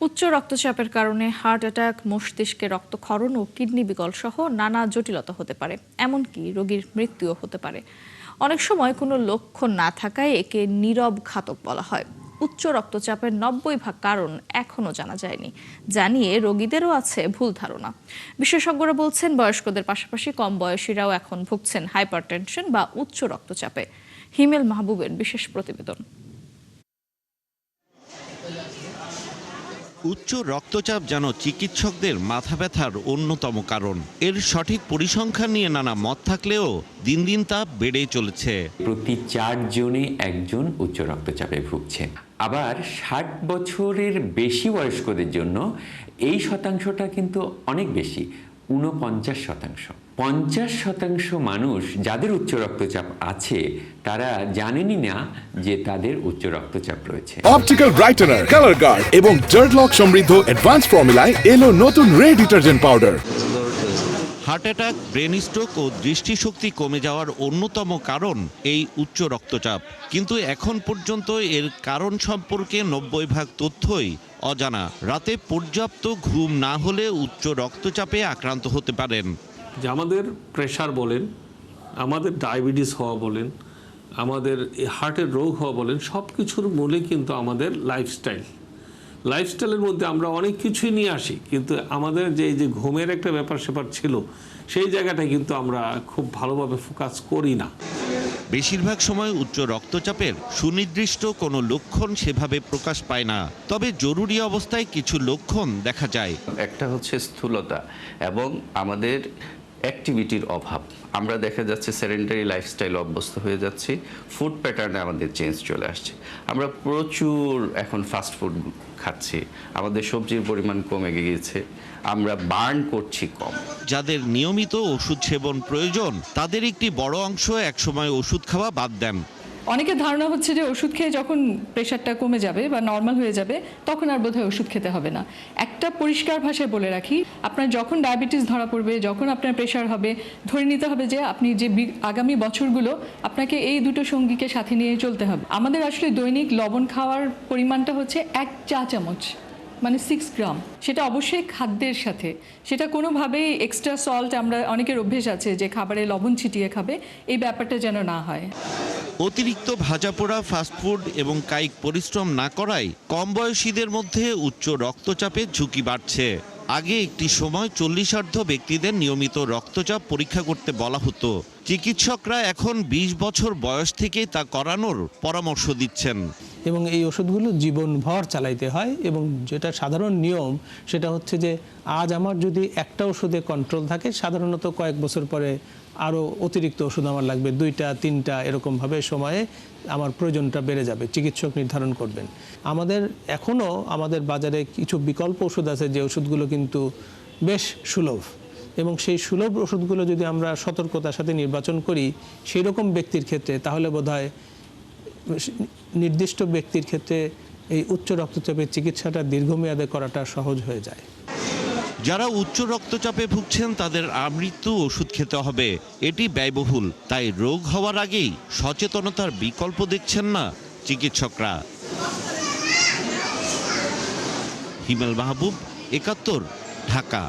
উচ্চ রক্তচাপের কারণে হার্ট অ্যাটাক, মস্তিষ্কে রক্তক্ষরণ ও কিডনি বিকল সহ নানা জটিলতা হতে পারে, এমনকি রোগীর মৃত্যুও হতে পারে। অনেক সময় কোনো লক্ষণ না থাকায় একে নীরব ঘাতক বলা হয়। উচ্চ রক্তচাপের 90% কারণ এখনো জানা যায়নি, জানিয়ে রোগীদেরও আছে ভুল ধারণা। বিশেষজ্ঞরা বলছেন বয়স্কদের পাশাপাশি কম বয়সীরাও এখন ভুগছেন হাইপারটেনশন বা উচ্চ রক্তচাপে। হিমেল মাহবুবের বিশেষ প্রতিবেদন। উচ্চ রক্তচাপ যেন চিকিৎসকদের মাথা ব্যথার অন্যতম কারণ। এর সঠিক পরিসংখ্যান নিয়ে নানা মত থাকলেও দিন দিন তা বেড়েই চলেছে। প্রতি 4 জনে একজন উচ্চ রক্তচাপে ভুগছেন। আবার 60 বছরের বেশি বয়স্কদের জন্য এই শতাংশটা কিন্তু অনেক বেশি, 49%। 50% মানুষ যাদের উচ্চ রক্তচাপ আছে তারা জানেনই না যে তাদের উচ্চ রক্তচাপ রয়েছে। অপটিক্যাল ব্রাইটেনার, কালার গার্ড এবং ডার্ট লক সমৃদ্ধ অ্যাডভান্স ফর্মুলায় এলো নতুন রে detergent powder. Heart attack, brain stroke ও দৃষ্টিশক্তি কমে যাওয়ার অন্যতম কারণ এই উচ্চ রক্তচাপ। কিন্তু এখন পর্যন্ত এর কারণ সম্পর্কে 90% তথ্যই অজানা। রাতে পর্যাপ্ত ঘুম না হলে উচ্চ রক্তচাপে আক্রান্ত হতে পারেন। যে আমাদের প্রেশার বলেন, আমাদের ডায়াবেটিস হওয়া বলেন, আমাদের হার্টের রোগ হওয়া বলেন, সব কিছুর মূলে কিন্তু আমাদের লাইফস্টাইলের মধ্যে আমরা অনেক কিছুই নিয়ে আসি, কিন্তু আমাদের যে ঘুমের একটা ব্যাপার স্যাপার ছিল সেই জায়গাটায় কিন্তু আমরা খুব ভালোভাবে ফোকাস করি না। বেশিরভাগ সময় উচ্চ রক্তচাপের সুনির্দিষ্ট কোনো লক্ষণ সেভাবে প্রকাশ পায় না, তবে জরুরি অবস্থায় কিছু লক্ষণ দেখা যায়। একটা হচ্ছে স্থূলতা এবং আমাদের অ্যাক্টিভিটির অভাব। আমরা দেখা যাচ্ছে সেডেন্টারি লাইফস্টাইল অভ্যস্ত হয়ে যাচ্ছি, ফুড প্যাটার্নে আমাদের চেঞ্জ চলে আসছে। আমরা প্রচুর এখন ফাস্ট ফুড খাচ্ছি, আমাদের সবজির পরিমাণ কমে গিয়েছে, আমরা বার্ন করছি কম। যাদের নিয়মিত ওষুধ সেবন প্রয়োজন তাদের একটি বড় অংশ একসময় ওষুধ খাওয়া বাদ দেন। অনেকের ধারণা হচ্ছে যে ওষুধ খেয়ে যখন প্রেশারটা কমে যাবে বা নর্মাল হয়ে যাবে তখন আর বোধহয় ওষুধ খেতে হবে না। একটা পরিষ্কার ভাষায় বলে রাখি, আপনার যখন ডায়াবেটিস ধরা পড়বে, যখন আপনার প্রেশার হবে, ধরে নিতে হবে যে আপনি যে আগামী বছরগুলো আপনাকে এই দুটো সঙ্গীকে সাথে নিয়ে চলতে হবে। আমাদের আসলে দৈনিক লবণ খাওয়ার পরিমাণটা হচ্ছে 1 চা চামচ, মানে 6 গ্রাম। সেটা অবশ্যই খাদ্যের সাথে, সেটা কোনোভাবেই এক্সট্রা সল্ট, আমরা অনেকের অভ্যেস আছে যে খাবারে লবণ ছিটিয়ে খাবে, এই ব্যাপারটা যেন না হয়। অতিরিক্ত ভাজাপোড়া, ফাস্টফুড এবং কায়িক পরিশ্রম না করায় কম বয়সীদের মধ্যে উচ্চ রক্তচাপের ঝুঁকি বাড়ছে। আগে একটি সময় 40ঊর্ধ্ব ব্যক্তিদের নিয়মিত রক্তচাপ পরীক্ষা করতে বলা হতো। চিকিৎসকরা এখন 20 বছর বয়স থেকে তা করানোর পরামর্শ দিচ্ছেন। এবং এই ওষুধগুলো জীবনভর চালাইতে হয়, এবং যেটা সাধারণ নিয়ম সেটা হচ্ছে যে আজ আমার যদি একটা ওষুধে কন্ট্রোল থাকে, সাধারণত কয়েক বছর পরে আরও অতিরিক্ত ওষুধ আমার লাগবে, 2টা 3টা এরকমভাবে সময়ে আমার প্রয়োজনটা বেড়ে যাবে, চিকিৎসক নির্ধারণ করবেন। আমাদের এখনও আমাদের বাজারে কিছু বিকল্প ওষুধ আছে যে ওষুধগুলো কিন্তু বেশ সুলভ, এবং সেই সুলভ ওষুধগুলো যদি আমরা সতর্কতার সাথে নির্বাচন করি সেই রকম ব্যক্তির ক্ষেত্রে, তাহলে বোধহয় নির্দিষ্ট ব্যক্তির ক্ষেত্রে এই উচ্চ রক্তচাপের চিকিৎসাটা দীর্ঘমেয়াদে করাটা সহজ হয়ে যায়। যারা উচ্চ রক্তচাপে ভুগছেন তাদের আমৃত্যু ওষুধ খেতে হবে, এটি ব্যয়বহুল। তাই রোগ হওয়ার আগেই সচেতনতার বিকল্প দেখছেন না চিকিৎসকরা। হিমেল মাহবুব, 71, ঢাকা।